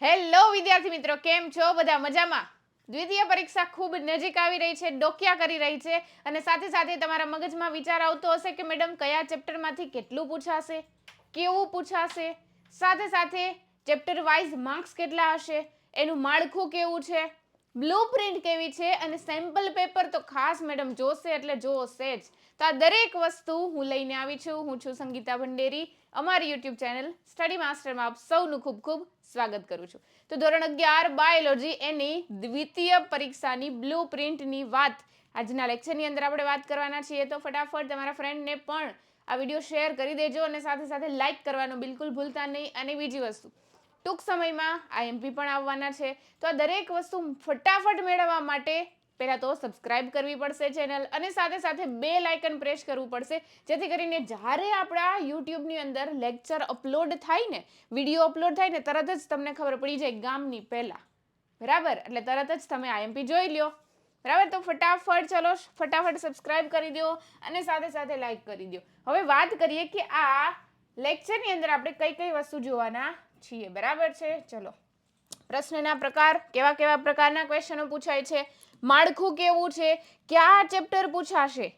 Hello વિદ્યાર્થી મિત્રો, કેમ છો? બધા મજામાં? દ્વિતીય પરીક્ષા ખૂબ નજીક આવી રહી છે, ડોક્યા કરી રહી છે અને સાથે સાથે તમારા મગજમાં વિચાર આવતો હશે કે મેડમ કયા ચેપ્ટરમાંથી કેટલું પૂછાશે, કેવું પૂછાશે, સાથે સાથે ચેપ્ટર વાઇઝ માર્ક્સ કેટલા હશે, એનું માળખું કેવું છે, બ્લુપ્રિન્ટ કેવી છે અને સેમ્પલ પેપર તો ખાસ મેડમ જોશે એટલે જોશે જ. તો આ દરેક વસ્તુ હું લઈને આવી છું. હું છું સંગીતા ભંડેરી. અમારી યુટ્યુબ ચેનલ સ્ટડી માસ્ટરમાં આપ સૌનું ખૂબ ખૂબ સ્વાગત કરું છું. તો ધોરણ 11 બાયોલોજી એની દ્વિતીય પરીક્ષાની બ્લુપ્રિન્ટની વાત આજના લેક્ચરની અંદર આપણે વાત કરવાના છીએ. તો ફટાફટ તમારા ફ્રેન્ડને પણ આ વિડીયો શેર કરી દેજો અને સાથે સાથે લાઈક કરવાનું બિલકુલ ભૂલતા નહીં. અને બીજી વસ્તુ, ટૂંક સમયમાં આઈએમપી પણ આવવાના છે. તો આ દરેક વસ્તુ ફટાફટ મેળવવા માટે પહેલાં તો સબસ્ક્રાઇબ કરવી પડશે ચેનલ અને સાથે સાથે બેલ આઇકન પ્રેસ કરવું પડશે, જેથી કરીને જ્યારે આપણા યુટ્યુબની અંદર લેક્ચર અપલોડ થાય ને, વિડીયો અપલોડ થાય ને, તરત જ તમને ખબર પડી જાય ગામની પહેલાં. બરાબર? એટલે તરત જ તમે આઈએમપી જોઈ લ્યો. બરાબર? તો ફટાફટ સબસ્ક્રાઇબ કરી દો અને સાથે સાથે લાઈક કરી દો. હવે વાત કરીએ કે આ લેક્ચરની અંદર આપણે કઈ કઈ વસ્તુ જોવાના છીએ. બરાબર છે? ચલો, પ્રશ્નના પ્રકાર, કેવા કેવા પ્રકારના ક્વેશ્ચનો પૂછાય છે, માળખું કેવું છે, કયા ચેપ્ટર પૂછાશે,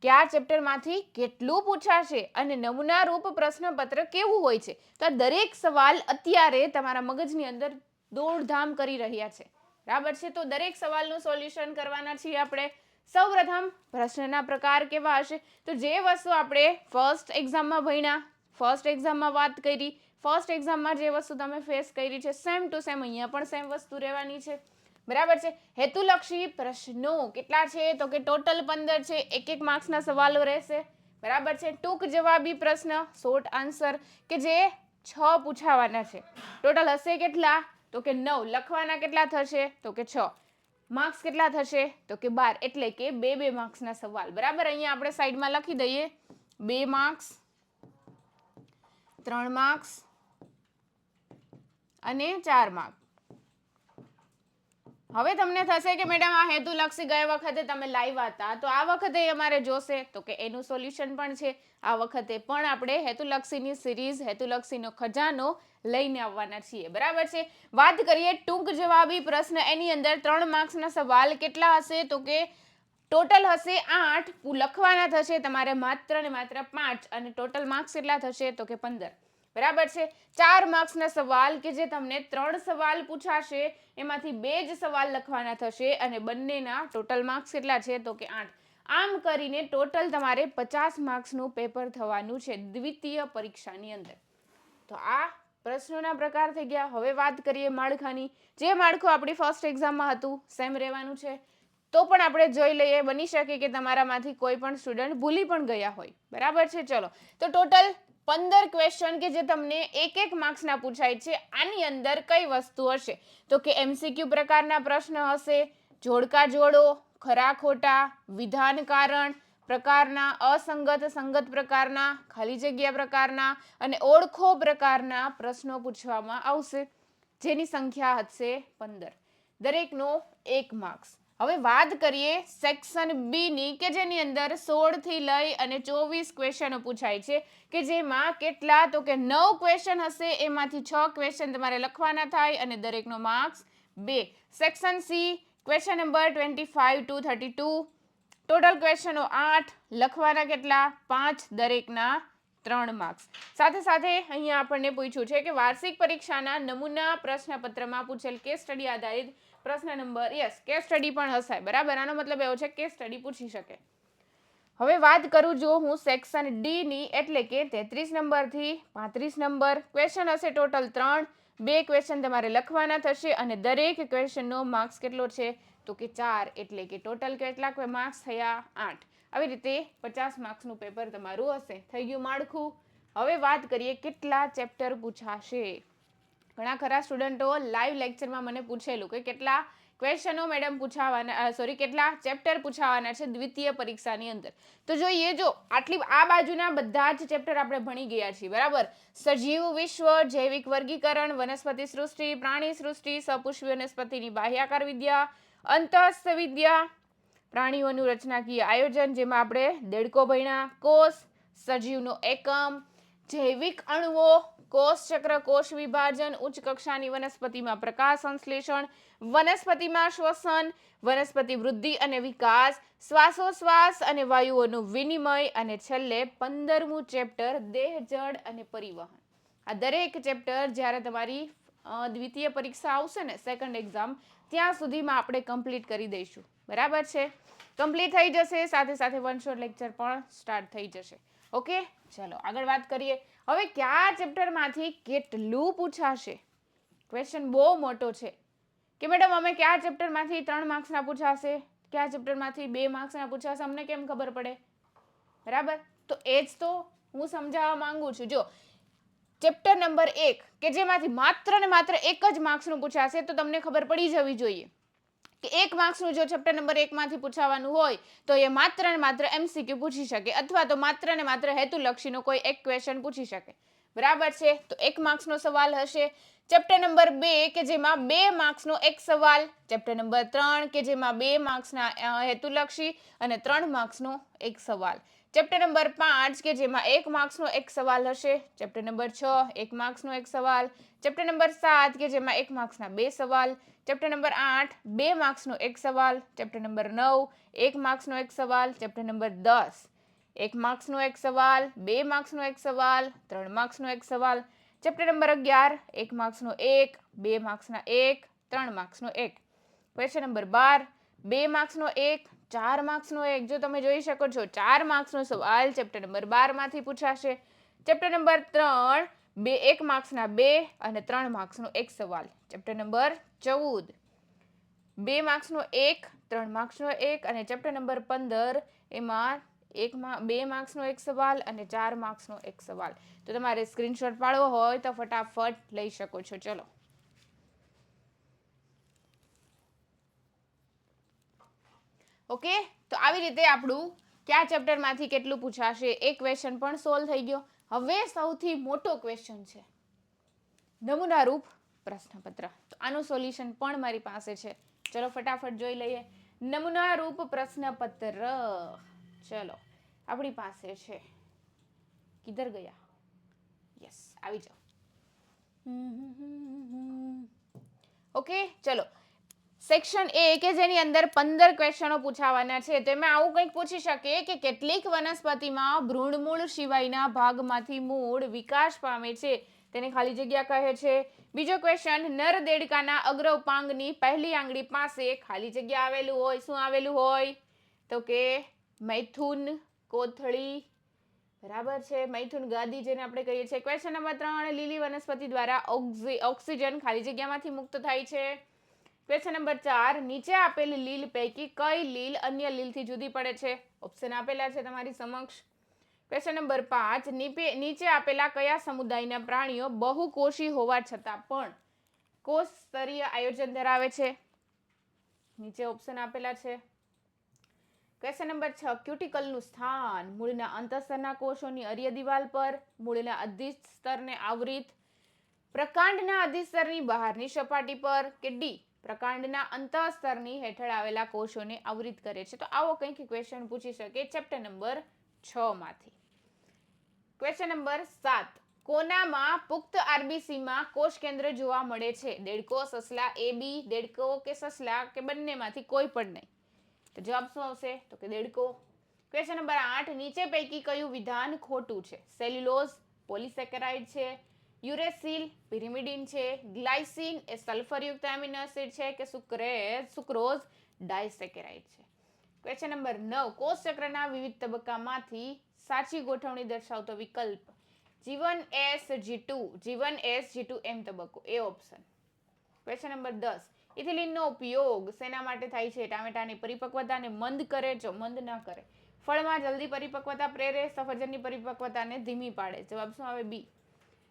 કયા ચેપ્ટરમાંથી કેટલું પૂછાશે અને નમૂનારૂપ પ્રશ્નપત્ર કેવું હોય છે. તો આ દરેક સવાલ અત્યારે તમારા મગજની અંદર દોડધામ કરી રહ્યા છે. બરાબર છે? તો દરેક સવાલનું સોલ્યુશન કરવાના છીએ આપણે. સૌપ્રથમ પ્રશ્નના પ્રકાર કેવા હશે, તો જે વસ્તુ આપણે ફર્સ્ટ એક્ઝામમાં ભણ્યા, ફર્સ્ટ એક્ઝામમાં વાત કરી, ફર્સ્ટ એક્ઝામમાં જે વસ્તુ તમે ફેસ કરી છે, સેમ ટુ સેમ અહીંયા પણ સેમ વસ્તુ રહેવાની છે. બરાબર છે? હેતુલક્ષી પ્રશ્નો કેટલા છે, તો કે ટોટલ 15 છે. એક એક માર્ક્સના સવાલો રહેશે. બરાબર છે? ટૂંક જવાબી પ્રશ્ન, શોર્ટ આન્સર, કે જે 6 પૂછાવાના છે. ટોટલ હશે કેટલા, તો કે 9. લખવાના કેટલા થશે, તો કે 6. માર્ક્સ કેટલા થશે, તો કે 12. એટલે કે 2 માર્ક્સના સવાલ. બરાબર? અહીંયા આપણે સાઈડમાં લખી દઈએ 2 માર્ક્સ, 3 માર્ક્સ અને 4 માર્ક. હવે તમને થશે કે મેડમ આ હેતુલક્ષી ગયા વખતે તમે લાવ્યા હતા, તો આ વખતે અમારે જોશે, તો કે એનું સોલ્યુશન પણ છે. આ વખતે પણ આપણે હેતુલક્ષીની સિરીઝ, હેતુલક્ષીનો ખજાનો લઈને આવવાના છીએ. બરાબર છે? વાત કરીએ ટૂંક જવાબી પ્રશ્ન, એની અંદર 3 માર્ક્સના સવાલ કેટલા હશે, તો કે ટોટલ હશે 8. લખવાના થશે તમારે માત્ર ને માત્ર 5 અને ટોટલ માર્ક્સ કેટલા થશે, તો કે 15. બરાબર છે? 4 માર્ક્સના સવાલ કે જે તમને 3 સવાલ પૂછાશે, એમાંથી 2 જ સવાલ લખવાના થશે અને બંનેના ટોટલ માર્ક્સ કેટલા છે, તો કે 8. આમ કરીને ટોટલ તમારે 50 માર્ક્સનું પેપર થવાનું છે દ્વિતીય પરીક્ષાની અંદર. તો આ પ્રશ્નોના પ્રકાર થઈ ગયા. હવે વાત કરીએ માળખાની. જે માળખું આપણી ફર્સ્ટ એક્ઝામમાં હતું સેમ રહેવાનું છે. તો પણ આપણે જોઈ લઈએ, બની શકે કે તમારામાંથી કોઈ પણ સ્ટુડન્ટ ભૂલી પણ ગયા હોય. બરાબર છે? ચલો, તો ટોટલ 15 ક્વેશ્ચન કે જે તમને એક માર્ક્સના પૂછાય છે. આની અંદર કઈ વસ્તુ હશે, તો કે એમસીક્યુ પ્રકારના પ્રશ્ન હશે, જોડકા જોડો, ખરા ખોટા, વિધાન કારણ પ્રકારના, અસંગત સંગત પ્રકારના, ખાલી જગ્યા પ્રકારના અને ઓળખો પ્રકારના પ્રશ્નો પૂછવામાં આવશે, જેની સંખ્યા હશે 15. દરેકનો 1 માર્ક્સ. હવે વાત કરીએ સેક્શન બી ની, કે જેની અંદર 16 થી લઈ અને 24 ક્વેશ્ચનો પૂછાય છે, કે જેમાં કેટલા, તો કે 9 ક્વેશ્ચન હશે. એમાંથી 6 ક્વેશ્ચન તમારે લખવાના થાય અને દરેકનો marks 2. Section C, question number 25 to 32, total ક્વેશ્ચનો 8, લખવાના કેટલા, 5, દરેકના 3 માર્ક્સ. સાથે સાથે અહીંયા આપણને પૂછ્યું છે કે વાર્ષિક પરીક્ષાના નમૂના પ્રશ્નપત્રમાં પૂછેલ કેસ સ્ટડી આધારિત પ્રશ્ન નંબર, યસ, કેસ સ્ટડી પણ હશે. બરાબર? આનો મતલબ એવો છે કેસ સ્ટડી પૂછી શકે. હવે વાત કરું જો હું સેક્શન ડી ની, એટલે કે 33 નંબરથી 35 નંબર ક્વેશ્ચન હશે. ટોટલ 3, 2 ક્વેશ્ચન તમારે લખવાના થશે અને દરેક ક્વેશ્ચનનો માર્ક્સ કેટલો છે, તો કે 4. એટલે કે ટોટલ કેટલા માર્ક્સ થયા, 8. આવી રીતે 50 માર્ક્સનું પેપર તમારું હશે. થઈ ગયું માળખું. હવે વાત કરીએ કેટલા ચેપ્ટર પૂછાશે. ઘણા ખરા સ્ટુડન્ટો લાઈવ લેક્ચરમાં મને પૂછેલું કે કેટલા ક્વેશ્ચનો મેડમ પૂછાવાના, કેટલા ચેપ્ટર પૂછાવાના છે દ્વિતીય પરીક્ષાની અંદર. તો જોઈએ, જો આ બાજુના બધા જ ચેપ્ટર આપણે ભણી ગયા છીએ. બરાબર? સજીવ વિશ્વ, જૈવિક વર્ગીકરણ, વનસ્પતિ સૃષ્ટિ, પ્રાણી સૃષ્ટિ, સપુષ્પી વનસ્પતિની બાહ્યાકાર વિદ્યા, અંતઃસ્થ વિદ્યા, પ્રાણીઓનું રચનાકીય આયોજન, જેમાં આપણે દેડકો ભણ્યા, કોષ, સજીવનો એકમ, જૈવિક અણુઓ, કોષ ચક્ર, કોષ વિભાજન, ઉચ્ચ કક્ષાની વનસ્પતિમાં પ્રકાશ સંશ્લેષણ, વનસ્પતિમાં શ્વસન, વનસ્પતિ વૃદ્ધિ અને વિકાસ, શ્વાસોશ્વાસ અને વાયુઓનું વિનિમય, અને છેલ્લે 15મું ચેપ્ટર દેહ જળ અને પરિવહન. આ દરેક ચેપ્ટર જ્યારે તમારી દ્વિતીય પરીક્ષા આવશે ને, સેકન્ડ એક્ઝામ, ત્યાં સુધીમાં આપણે કમ્પ્લીટ કરી દઈશું. બરાબર છે? કમ્પ્લીટ થઈ જશે, સાથે સાથે વન શોટ લેક્ચર પણ સ્ટાર્ટ થઈ જશે. ઓકે, ચલો આગળ વાત કરીએ. હવે કયા ચેપ્ટરમાંથી કેટલું પૂછાશે? ક્વેશ્ચન બહુ મોટો છે કે મેડમ અમે કયા ચેપ્ટરમાંથી 3 માર્ક્સના પૂછાશે, કયા ચેપ્ટરમાંથી 2 માર્ક્સના પૂછાશે, અમને કેમ ખબર પડે? બરાબર, તો એ જ તો હું સમજાવવા માંગુ છું. જો ચેપ્ટર નંબર 1 કે જેમાંથી માત્ર ને માત્ર 1 જ માર્ક્સનું પૂછાશે, તો તમને ખબર પડી જવી જોઈએ કે 1 માર્ક્સનું જો ચેપ્ટર નંબર 1 માંથી પૂછાવાનું હોય તો એ માત્ર ને માત્ર MCQ પૂછી શકે, અથવા તો માત્ર ને માત્ર હેતુલક્ષીનો કોઈ એક ક્વેશ્ચન પૂછી શકે. બરાબર છે? તો 1 માર્ક્સનો સવાલ હશે. ચેપ્ટર નંબર 2 કે જેમાં 2 માર્ક્સનો એક સવાલ, ચેપ્ટર નંબર 3 કે જેમાં 2 માર્ક્સના હેતુલક્ષી અને 3 માર્ક્સનો એક સવાલ, ચેપ્ટર નંબર 5 કે જેમાં 1 માર્ક્સનો એક સવાલ હશે, ચેપ્ટર નંબર 6 1 માર્ક્સનો એક સવાલ, ચેપ્ટર નંબર 7 કે જેમાં 1 માર્ક્સના 2 સવાલ, ચેપ્ટર નંબર 8 2 માર્ક્સનો એક સવાલ, ચેપ્ટર નંબર 9 1 માર્ક્સનો એક સવાલ, ચેપ્ટર નંબર 10 1 માર્ક્સનો એક સવાલ, 2 માર્ક્સનો એક સવાલ, 3 માર્ક્સનો એક સવાલ, ચેપ્ટર નંબર 11 1 માર્ક્સનો 1, 2 માર્ક્સના 1, 3 માર્ક્સનો 1, ક્વેશ્ચન નંબર 12 2 માર્ક્સનો 1, 4 માર્ક્સનો 1. જો તમે જોઈ શકો છો 4 માર્ક્સનો સવાલ ચેપ્ટર નંબર 12 માંથી પૂછાશે. ચેપ્ટર નંબર 3 1 માર્ક્સના 2 અને 3 માર્ક્સનો એક સવાલ, ચેપ્ટર નંબર 14 2 માર્ક્સનો 1, 3 માર્ક્સનો 1, અને ચેપ્ટર નંબર 15 એમાં 2 માર્ક્સનો એક સવાલ અને 4 માર્ક્સનો એક સવાલ. તો તમારે સ્ક્રીનશોટ પાડવો હોય તો ફટાફટ લઈ શકો છો. ચલો ઓકે, તો આવી રીતે આપણું કયા ચેપ્ટરમાંથી કેટલું પૂછાશે એ ક્વેશ્ચન પણ સોલ્વ થઈ ગયો. હવે સૌથી મોટો ક્વેશ્ચન છે નમૂનારૂપ પ્રશ્નપત્ર. તો આનું સોલ્યુશન પણ મારી પાસે છે. ચલો ફટાફટ જોઈ લઈએ. નમૂનારૂપ પ્રશ્નપત્ર ચલો આપણી પાસે છે. કિધર ગયા? યસ, આવી જાઓ. ઓકે, ચલો સેક્શન એ કે જેની અંદર 15 ક્વેશ્ચનો પૂછાવાના છે. તેમાં આવું કંઈક પૂછી શકે કે કેટલીક વનસ્પતિમાં ભ્રૂણમૂળ સિવાયના ભાગમાંથી મૂળ વિકાસ પામે છે, તેને ખાલી જગ્યા કહે છે. બીજો ક્વેશ્ચન, નર દેડકાના અગ્ર ઉપાંગની પહેલી આંગળી પાસે ખાલી જગ્યા આવેલું હોય. શું આવેલું હોય? તો કે મૈથુન કોથળી. બરાબર છે? મૈથુન ગાદી જેને આપણે કહીએ છીએ. ક્વેશ્ચન નંબર 3, લીલી વનસ્પતિ દ્વારા ઓક્સિજન ખાલી જગ્યામાંથી મુક્ત થાય છે. ક્વેશ્ચન નંબર 4, નીચે આપેલી લીલ પૈકી કઈ લીલ અન્ય લીલથી જુદી પડે છે? ઓપ્શન આપેલા છે તમારી સમક્ષ. ક્વેશ્ચન નંબર 5, નીચે આપેલા કયા સમુદાયના પ્રાણીઓ બહુકોષી હોવા છતાં પણ કોષ સ્તરીય આયોજન ધરાવે છે? નીચે ઓપ્શન આપેલા છે. ક્વેશ્ચન નંબર 6, ક્યુટિકલનું સ્થાન મૂળના અંતઃસ્તરના કોષોની અર્ય દિવાલ પર, મૂળના અધિસ્તરને આવરિત, પ્રકાંડના અધિસ્તરની બહારની સપાટી પર, કે ડી પ્રકાંડના અંતઃસ્તરની હેઠળ આવેલા કોષોને આવરિત કરે છે? તો આવો કંઈક ક્વેશ્ચન પૂછી શકે ચેપ્ટર નંબર 6 માંથી. ક્વેશ્ચન નંબર 7, કોનામાં પુખ્ત આરબીસીમાં કોષ કેન્દ્ર જોવા મળે છે? દેડકો, સસલા, એ બી, દેડકો કે સસલા કે બંનેમાંથી કોઈ પણ નહીં. તો જવાબ શું આવશે? તો કે દેડકો. ક્વેશ્ચન નંબર 8, નીચે પૈકી કયું વિધાન ખોટું છે? સેલ્યુલોઝ પોલિસેકેરાઇડ છે, યુરેસિલ પિરિમિડિન છે, ગ્લાયસિન એ સલ્ફરયુક્ત એમિનો એસિડ છે, કે સુક્રોઝ ડાયસેકેરાઇડ છે? ક્વેશ્ચન નંબર 9, કોષ ચક્રના વિવિધ તબક્કામાંથી સાચી ગોઠવણી દર્શાવતો વિકલ્પ G1S G2 એમ તબક્કો, એ ઓપ્શન. ક્વેશ્ચન નંબર 10, ઇથિલિનનો ઉપયોગ શેના માટે થાય છે? ટામેટાની પરિપક્વતાને મંદ કરે, જો મંદ ન કરે. ફળમાં જલ્દી પરિપક્વતા પ્રેરે, સફરજનની પરિપક્વતાને ધીમી પાડે. જવાબ શું આવે? બી.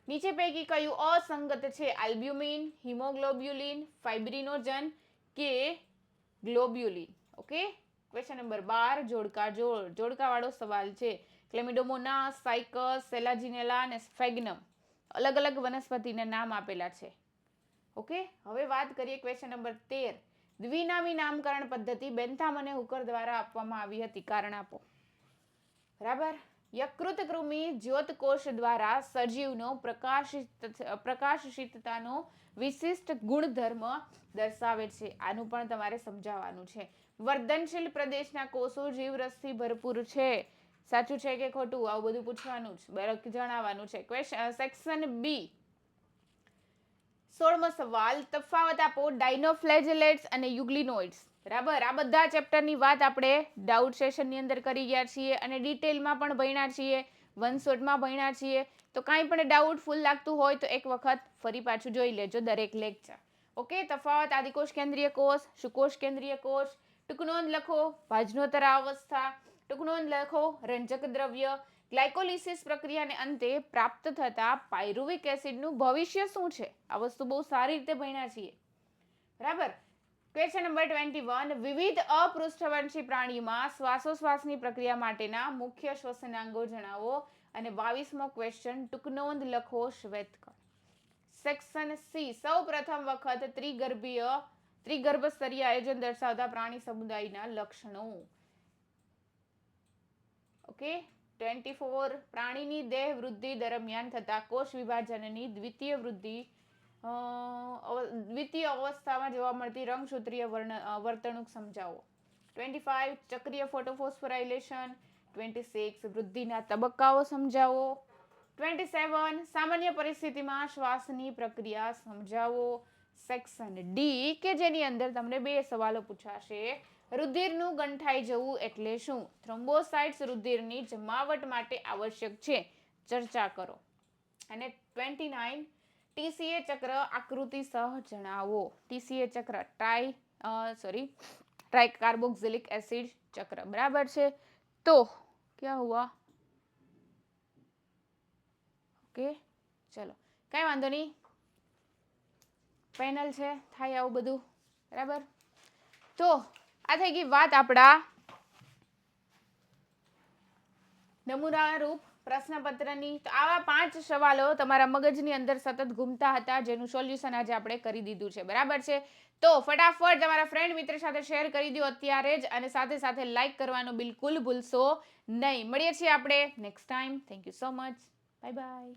નીચે પૈકી કયું અસંગત છે? આલ્બ્યુમિન, હિમોગ્લોબ્યુલિન, ફાઇબ્રિનોજન કે ગ્લોબ્યુલિન? ઓકે. ક્વેશ્ચન નંબર 12, જોડકાવાળો સવાલ છે. ક્લેમિડોમોનાસ, સાયકસ, સેલાજિનેલા અને સ્ફેગ્નમ અલગ અલગ વનસ્પતિના નામ આપેલા છે. ઓકે, હવે વાત કરીએ ક્વેશ્ચન નંબર 13, દ્વિનામી નામકરણ પદ્ધતિ બેન્થામ અને હુકર દ્વારા આપવામાં આવી હતી. કારણ આપો. બરાબર, યકૃત કૃમિ જ્યોતકોષ દ્વારા સજીવનો પ્રકાશિતતાનો વિશિષ્ટ ગુણધર્મ દર્શાવે છે. આનું પણ તમારે સમજાવવાનું છે. વર્ધનશીલ પ્રદેશના કોષો જીવરસથી ભરપૂર છે. સાચું છે કે ખોટું? આવું બધું પૂછવાનું છે, જણાવવાનું છે. સેક્શન બી 16મો સવાલ, તફાવત આપો ડાયનોફ્લેજેલેટ્સ અને યુગ્લિનોઇડ્સ. બરાબર, આ બધા ચેપ્ટરની વાત આપણે ડાઉટ સેશનની અંદર કરી ગયા છીએ અને ડિટેલમાં પણ ભણ્યા છીએ, વન શોટમાં ભણ્યા છીએ. તો કાંઈ પણ ડાઉટફુલ લાગતું હોય તો એક વખત ફરી પાછું જોઈ લેજો દરેક લેક્ચર. ઓકે, તફાવત આદિકોષ કેન્દ્રીય કોષ, સુકોષ કેન્દ્રીય કોષ, ટૂંકનોંધ લખો ભાજનોત્તર અવસ્થા, ટૂંકનોંધ લખો રંજક દ્રવ્ય, ગ્લાયકોલિસિસ પ્રક્રિયાને અંતે પ્રાપ્ત થતા પાયરુવિક એસિડનું ભવિષ્ય શું છે. આ વસ્તુ બહુ સારી રીતે ભણ્યા છીએ. બરાબર. ક્વેશ્ચન નંબર 21, વિવિધ અપૃષ્ઠવંશી પ્રાણીમાં શ્વાસોશ્વાસની પ્રક્રિયા માટેના મુખ્ય શ્વસનાંગો જણાવો. અને 22મો ક્વેશ્ચન, ટૂંકનોંધ લખો શ્વેતકણ. સેક્શન સી, સૌ પ્રથમ વખત ત્રિગર્ભસ્તરીય આયોજન દર્શાવતા પ્રાણી સમુદાયના લક્ષણો. ઓકે, 24, પ્રાણીની દેહ વૃદ્ધિ દરમિયાન થતા કોષ વિભાજનની દ્વિતીય અવસ્થામાં જોવા મળતી રંગસૂત્રીય વર્તણૂક સમજાવો. 25, ચક્રીય ફોટોફોસ્ફોરાયલેશન. 26, વૃદ્ધિના તબક્કાઓ સમજાવો. 27, સામાન્ય પરિસ્થિતિમાં શ્વાસની પ્રક્રિયા સમજાવો. સેક્શન ડી કે જેની અંદર તમને 2 સવાલો પૂછાશે. રુધિરનું ગંઠાઈ જવું એટલે શું? થ્રોમ્બોસાઇટ્સ રુધિરની જમાવટ માટે આવશ્યક છે, ચર્ચા કરો. અને 29, ટીસીએ ચક્ર આકૃતિ સહ જણાવો. ટીસીએ ચક્ર ટ્રાઇકાર્બોક્સિલિક એસિડ ચક્ર. બરાબર છે. તો क्या हुआ? ઓકે, ચલો, કઈ વાંધો નહીં, પેનલ છે, થાય આવું બધું. બરાબર. તો આ થઈ ગઈ વાત આપણા નમૂના રૂપ પ્રશ્નપત્રની. તો આવા 5 સવાલો તમારા મગજની અંદર સતત ઘૂમતા હતા, જેનું સોલ્યુશન આજે આપણે કરી દીધું છે. બરાબર છે. તો ફટાફટ તમારા ફ્રેન્ડ મિત્ર સાથે શેર કરી દો અત્યારે જ, અને સાથે સાથે લાઈક કરવાનું બિલકુલ ભૂલશો નહીં. મળીએ છીએ આપણે next time. Thank you so much. Bye bye.